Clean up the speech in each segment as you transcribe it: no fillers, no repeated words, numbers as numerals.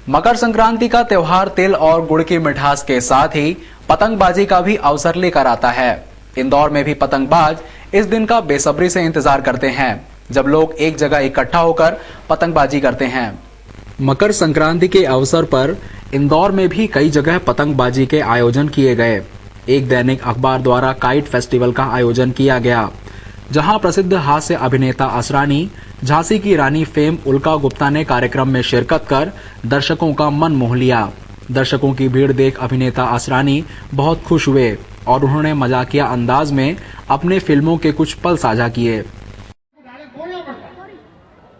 मकर संक्रांति का त्योहार तिल और गुड़ की मिठास के साथ ही पतंगबाजी का भी अवसर लेकर आता है। इंदौर में भी पतंगबाज इस दिन का बेसब्री से इंतजार करते हैं, जब लोग एक जगह इकट्ठा होकर पतंगबाजी करते हैं। मकर संक्रांति के अवसर पर इंदौर में भी कई जगह पतंगबाजी के आयोजन किए गए। एक दैनिक अखबार द्वारा काइट फेस्टिवल का आयोजन किया गया, जहां प्रसिद्ध हास्य अभिनेता असरानी, झांसी की रानी फेम उल्का गुप्ता ने कार्यक्रम में शिरकत कर दर्शकों का मन मोह लिया। दर्शकों की भीड़ देख अभिनेता असरानी बहुत खुश हुए और उन्होंने मजाकिया अंदाज में अपने फिल्मों के कुछ पल साझा किए।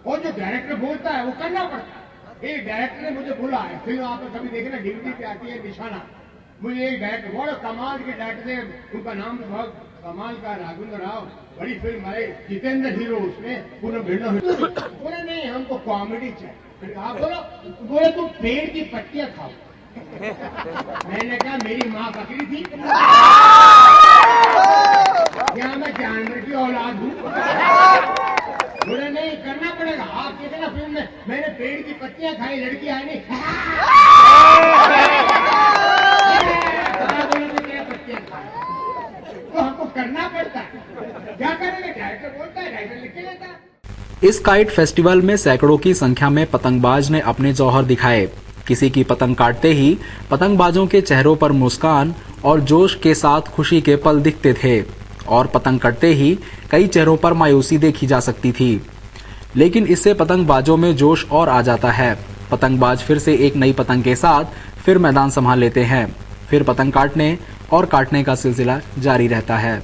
और जो डायरेक्टर बोलता है वो करना पड़ता है। एक डायरेक्टर ने मुझे बोला है, फिल्म आपने कभी देखना डीवीडी पे आती है निशाना, मुझे एक डायरेक्टर बड़ा कमाल के डायरेक्टर थे, उनका नाम तो बहुत कमाल का, राघवेंद्र राव, बड़ी फिल्म है, जितेंद्र हीरो उसमें, पूरा भिड़ना बोले नहीं हमको कॉमेडी चाहिए। आप बोले तुम पेड़ की पत्तियां खाओ। मैंने कहा मेरी माँ बकरी थी क्या मैं जानवर की औलाद हूँ? बोले नहीं करना पड़ेगा। आप देखना फिल्म में मैंने पेड़ की पत्तियां खाई, लड़की आई नहीं। पत्तियां खाई तो हमको करना पड़ता है, क्या करेंगे? डायरेक्टर बोलता है, डायरेक्टर लिख के लेता है। इस काइट फेस्टिवल में सैकड़ों की संख्या में पतंगबाज ने अपने जौहर दिखाए। किसी की पतंग काटते ही पतंगबाजों के चेहरों पर मुस्कान और जोश के साथ खुशी के पल दिखते थे और पतंग कटते ही कई चेहरों पर मायूसी देखी जा सकती थी। लेकिन इससे पतंगबाजों में जोश और आ जाता है। पतंगबाज फिर से एक नई पतंग के साथ फिर मैदान संभाल लेते हैं। फिर पतंग काटने और काटने का सिलसिला जारी रहता है।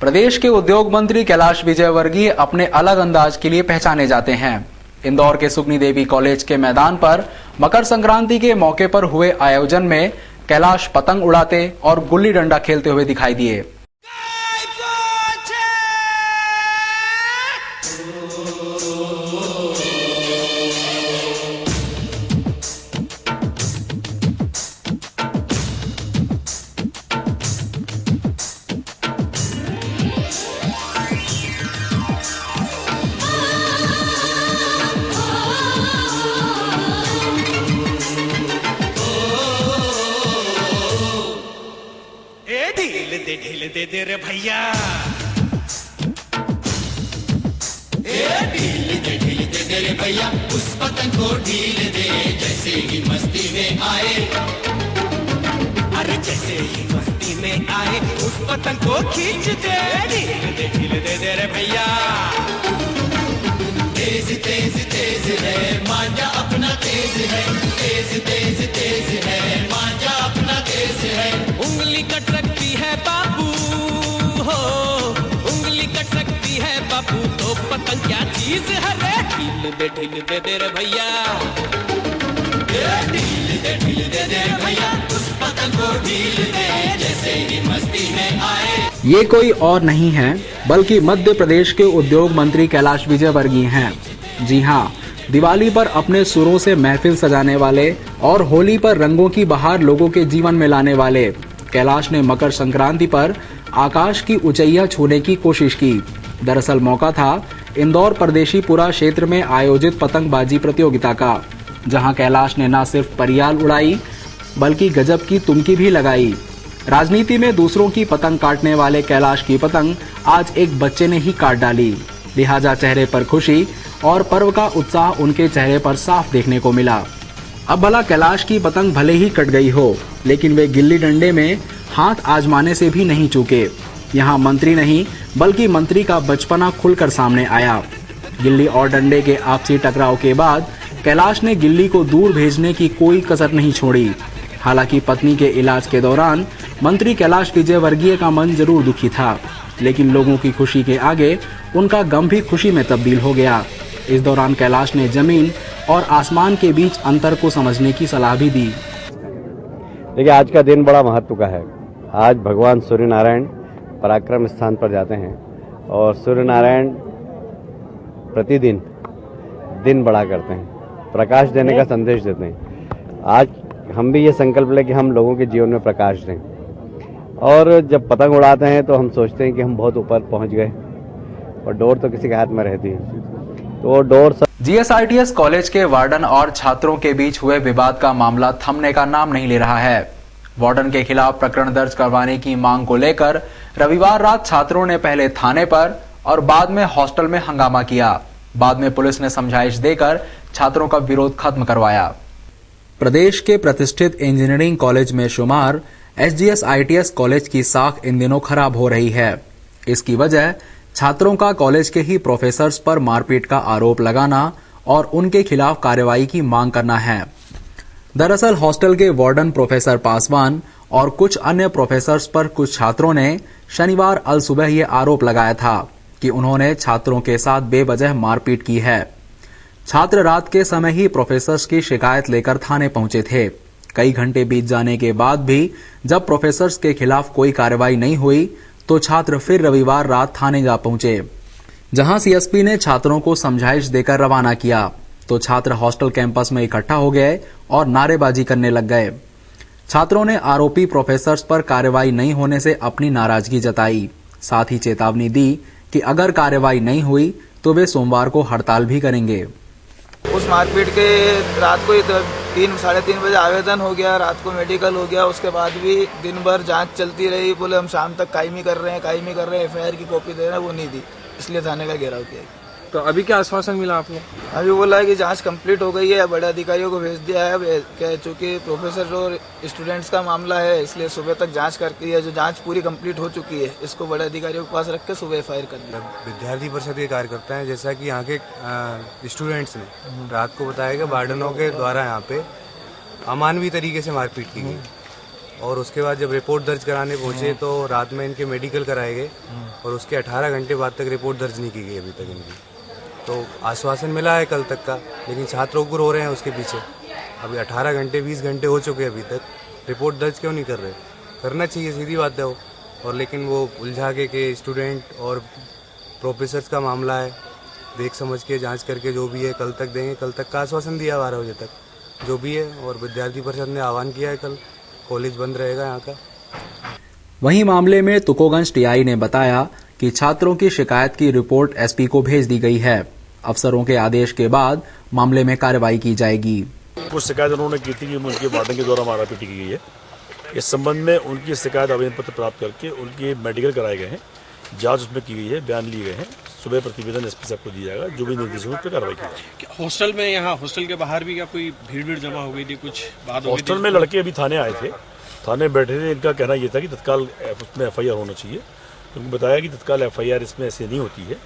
प्रदेश के उद्योग मंत्री कैलाश विजयवर्गीय अपने अलग अंदाज के लिए पहचाने जाते हैं। इंदौर के सुगनी देवी कॉलेज के मैदान पर मकर संक्रांति के मौके पर हुए आयोजन में कैलाश पतंग उड़ाते और गुल्ली डंडा खेलते हुए दिखाई दिए। ढील दे रे भैया, ढील दे रे भैया, उस पतंग को ढील दे जैसे ही मस्ती में आए। अरे जैसे ही मस्ती में आए उस पतंग को खींच दे। ढील दे रे भैया, तेज तेज तेज है मांझा अपना तेज है, तेज तेज तेज है मांझा अपना तेज है। उंगली कट सकती है बाबू हो, उंगली कट सकती है बाबू, तो पतंग क्या चीज है रे? ढील दे रे भैया, ढील दे रे भैया, उस पतंग को ढील दे जैसे ही मस्ती में आए। ये कोई और नहीं है बल्कि मध्य प्रदेश के उद्योग मंत्री कैलाश विजयवर्गीय हैं। जी हाँ, दिवाली पर अपने सुरों से महफिल सजाने वाले और होली पर रंगों की बहार लोगों के जीवन में लाने वाले कैलाश ने मकर संक्रांति पर आकाश की ऊंचाइयां छूने की कोशिश की। दरअसल मौका था इंदौर परदेशीपुरा क्षेत्र में आयोजित पतंगबाजी प्रतियोगिता का, जहां कैलाश ने न सिर्फ परियाल उड़ाई बल्कि गजब की तुमकी भी लगाई। राजनीति में दूसरों की पतंग काटने वाले कैलाश की पतंग आज एक बच्चे ने ही काट डाली। लिहाजा चेहरे पर खुशी और पर्व का उत्साह उनके चेहरे पर साफ देखने को मिला। अब भला कैलाश की पतंग भले ही कट गई हो, लेकिन वे गिल्ली डंडे में हाथ आजमाने से भी नहीं चूके। यहाँ मंत्री नहीं बल्कि मंत्री का बचपना खुलकर सामने आया। गिल्ली और डंडे के आपसी टकराव के बाद कैलाश ने गिल्ली को दूर भेजने की कोई कसर नहीं छोड़ी। हालांकि पत्नी के इलाज के दौरान मंत्री कैलाश विजयवर्गीय का मन जरूर दुखी था, लेकिन लोगों की खुशी के आगे उनका गम भी खुशी में तब्दील हो गया। इस दौरान कैलाश ने जमीन और आसमान के बीच अंतर को समझने की सलाह भी दी। देखिए, आज का दिन बड़ा महत्व का है। आज भगवान सूर्य नारायण पराक्रम स्थान पर जाते हैं और सूर्य नारायण प्रतिदिन दिन बड़ा करते हैं, प्रकाश देने का संदेश देते हैं। आज हम भी ये संकल्प लें कि हम लोगों के जीवन में प्रकाश दें। और जब पतंग उड़ाते हैं तो हम सोचते हैं कि हम बहुत ऊपर पहुंच गए, और डोर तो किसी के हाथ में रहती है, तो वो डोर जीएसआईटीएस कॉलेज के वार्डन और छात्रों के बीच हुए विवाद का मामला थमने का नाम नहीं ले रहा है। वार्डन के खिलाफ प्रकरण दर्ज करवाने की मांग को लेकर रविवार रात छात्रों ने पहले थाने पर और बाद में हॉस्टल में हंगामा किया। बाद में पुलिस ने समझाइश देकर छात्रों का विरोध खत्म करवाया। प्रदेश के प्रतिष्ठित इंजीनियरिंग कॉलेज में शुमार एसजीएसआईटीएस कॉलेज की साख इन दिनों खराब हो रही है। इसकी वजह छात्रों का कॉलेज के ही प्रोफेसर्स पर मारपीट का आरोप लगाना और उनके खिलाफ कार्रवाई की मांग करना है। दरअसल हॉस्टल के वार्डन प्रोफेसर पासवान और कुछ अन्य प्रोफेसर्स पर कुछ छात्रों ने शनिवार अल सुबह ये आरोप लगाया था कि उन्होंने छात्रों के साथ बेवजह मारपीट की है। छात्र रात के समय ही प्रोफेसर्स की शिकायत लेकर थाने पहुंचे थे। कई घंटे बीत जाने के बाद भी जब प्रोफेसर्स के खिलाफ कोई कार्रवाई नहीं हुई तो छात्र फिर रविवार रात थाने जा पहुंचे, जहां सीएसपी ने छात्रों को समझाइश देकर रवाना किया तो छात्र हॉस्टल कैंपस में इकट्ठा हो गए और नारेबाजी करने लग गए। छात्रों ने आरोपी प्रोफेसर्स पर कार्रवाई नहीं होने से अपनी नाराजगी जताई, साथ ही चेतावनी दी कि अगर कार्रवाई नहीं हुई तो वे सोमवार को हड़ताल भी करेंगे। उस मारपीट के रात को 3-3:30 बजे आवेदन हो गया, रात को मेडिकल हो गया। उसके बाद भी दिन भर जांच चलती रही। बोले हम शाम तक कायमी कर रहे हैं, एफआईआर की कॉपी दे रहे हैं, वो नहीं दी, इसलिए थाने का घेराव किया। तो अभी क्या आश्वासन मिला आपको? अभी बोला है कि जांच कंप्लीट हो गई है, बड़े अधिकारियों को भेज दिया है। चूंकि प्रोफेसर और स्टूडेंट्स का मामला है, इसलिए सुबह तक जांच करके है, जो जांच पूरी कंप्लीट हो चुकी है, इसको बड़े अधिकारियों के पास रख के सुबह एफआईआर कर दिया। विद्यार्थी परिषद के कार्यकर्ता है, जैसा कि यहाँ के स्टूडेंट्स ने रात को बताया कि वार्डनों के द्वारा यहाँ पे अमानवीय तरीके से मारपीट की गई और उसके बाद जब रिपोर्ट दर्ज कराने पहुंचे तो रात में इनके मेडिकल कराए गए और उसके 18 घंटे बाद तक रिपोर्ट दर्ज नहीं की गई अभी तक इनकी। तो आश्वासन मिला है कल तक का, लेकिन छात्रों को रो रहे हैं उसके पीछे। अभी 18 घंटे 20 घंटे हो चुके हैं, अभी तक रिपोर्ट दर्ज क्यों नहीं कर रहे? करना चाहिए, सीधी बात है वो। और लेकिन वो उलझा के स्टूडेंट और प्रोफेसर्स का मामला है, देख समझ के जांच करके जो भी है कल तक देंगे। कल तक का आश्वासन दिया 12 बजे तक जो भी है। और विद्यार्थी परिषद ने आह्वान किया है कल कॉलेज बंद रहेगा यहाँ का। वहीं मामले में तुकोगंज टीआई ने बताया कि छात्रों की शिकायत की रिपोर्ट एसपी को भेज दी गई है। अफसरों के आदेश के बाद मामले में कार्रवाई की जाएगी। कुछ शिकायत उन्होंने की थी कि उनके वार्डन के द्वारा मारापीटी की गई है। इस संबंध में उनकी शिकायत आवेदन पत्र प्राप्त करके उनके मेडिकल कराए गए हैं, जांच उसमें की गई है, बयान लिए गए हैं। सुबह प्रतिवेदन एसपी साहब को दिया जाएगा, जो भी निर्देश उस पर कार्रवाई की जाएगी। हॉस्टल में, यहाँ हॉस्टल के बाहर भी क्या कोई भीड़ जमा हो गई थी? कुछ बात हो गई थी? हॉस्टल में लड़के अभी थाने आए थे, थाने बैठे थे। इनका कहना यह था कि तत्काल उसमें एफआईआर होना चाहिए। उनको बताया कि तत्काल एफआईआर इसमें ऐसे नहीं होती है,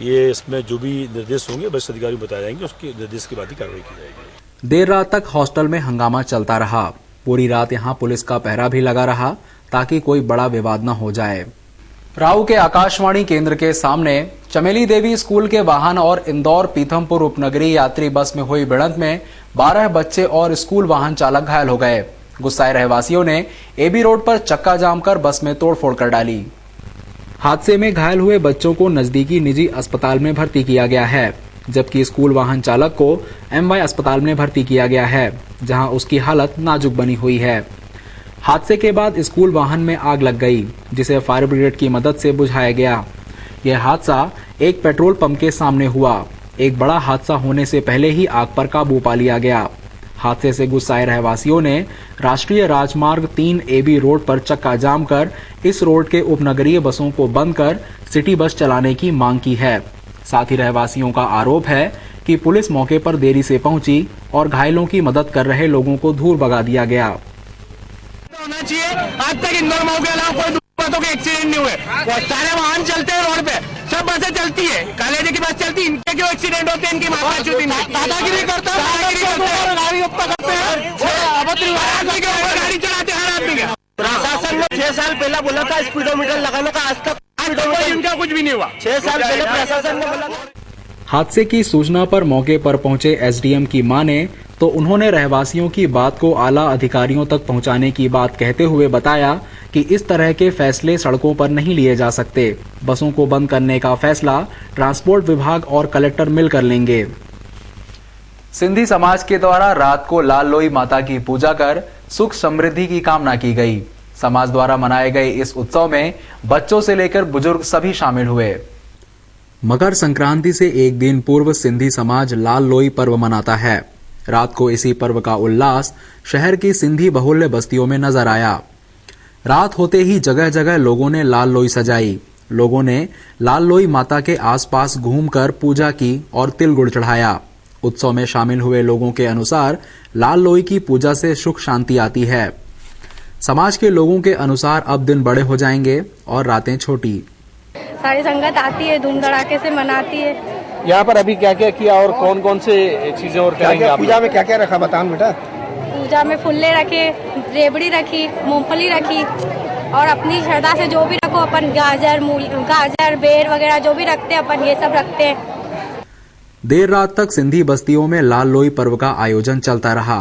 ये इसमें जो भी निर्देश होंगे वरिष्ठ अधिकारी बताए जाएंगे, उसके निर्देश के बाद ही कार्रवाई की जाएगी। देर रात तक हॉस्टल में हंगामा चलता रहा। पूरी रात यहां पुलिस का पहरा भी लगा रहा ताकि कोई बड़ा विवाद न हो जाए। राऊ के आकाशवाणी केंद्र के सामने चमेली देवी स्कूल के वाहन और इंदौर पीथमपुर उपनगरीय यात्री बस में हुई भिड़ंत में 12 बच्चे और स्कूल वाहन चालक घायल हो गए। गुस्साए रहवासियों ने एबी रोड पर चक्का जाम कर बस में तोड़फोड़ कर डाली। हादसे में घायल हुए बच्चों को नजदीकी निजी अस्पताल में भर्ती किया गया है, जबकि स्कूल वाहन चालक को एमवाई अस्पताल में भर्ती किया गया है, जहां उसकी हालत नाजुक बनी हुई है। हादसे के बाद स्कूल वाहन में आग लग गई, जिसे फायर ब्रिगेड की मदद से बुझाया गया। यह हादसा एक पेट्रोल पंप के सामने हुआ। एक बड़ा हादसा होने से पहले ही आग पर काबू पा लिया गया। हादसे से गुस्साए रहवासियों ने राष्ट्रीय राजमार्ग 3 एबी रोड पर चक्का जाम कर इस रोड के उपनगरीय बसों को बंद कर सिटी बस चलाने की मांग की है। साथ ही रहवासियों का आरोप है कि पुलिस मौके पर देरी से पहुंची और घायलों की मदद कर रहे लोगों को दूर भगा दिया गया। होना चाहिए। आज तक इंदौर मऊ के अलावा कोई बसों के एक्सीडेंट नहीं हुए। सारे वाहन चलते हैं रोड पे, सब बसें चलती है, कॉलेज की बस चलती है, इनके क्यों एक्सीडेंट होते हैं? इनकी दादागिरी करते हैं, गाड़ी चलाते हर आदमी के। प्रशासन ने 6 साल पहले बोला था स्पीडोमीटर लगाने का, आज तक इनका कुछ भी नहीं हुआ। 6 साल पहले प्रशासन ने बोला। हादसे की सूचना पर मौके पर पहुंचे एसडीएम की माने तो उन्होंने रहवासियों की बात को आला अधिकारियों तक पहुंचाने की बात कहते हुए बताया कि इस तरह के फैसले सड़कों पर नहीं लिए जा सकते। बसों को बंद करने का फैसला ट्रांसपोर्ट विभाग और कलेक्टर मिलकर लेंगे। सिंधी समाज के द्वारा रात को लाल लोई माता की पूजा कर सुख समृद्धि की कामना की गई। समाज द्वारा मनाए गए इस उत्सव में बच्चों से लेकर बुजुर्ग सभी शामिल हुए। मकर संक्रांति से एक दिन पूर्व सिंधी समाज लाल लोई पर्व मनाता है। रात को इसी पर्व का उल्लास शहर की सिंधी बहुल्य बस्तियों में नजर आया। रात होते ही जगह जगह लोगों ने लाल लोई सजाई। लोगों ने लाल लोई माता के आसपास घूमकर पूजा की और तिल गुड़ चढ़ाया। उत्सव में शामिल हुए लोगों के अनुसार लाल लोई की पूजा से सुख शांति आती है। समाज के लोगों के अनुसार अब दिन बड़े हो जाएंगे और रातें छोटी। सारी संगत आती है, धूम धड़ाके से मनाती है। यहाँ पर अभी क्या क्या किया और कौन कौन से चीजें और करेंगे आप? पूजा में क्या क्या रखा बताओ बेटा। पूजा में फुल्ले रखे, रेवड़ी रखी, मूंगफली रखी और अपनी श्रद्धा से जो भी रखो अपन गाजर बेर वगैरह जो भी रखते हैं अपन ये सब रखते हैं। देर रात तक सिंधी बस्तियों में लाल लोई पर्व का आयोजन चलता रहा।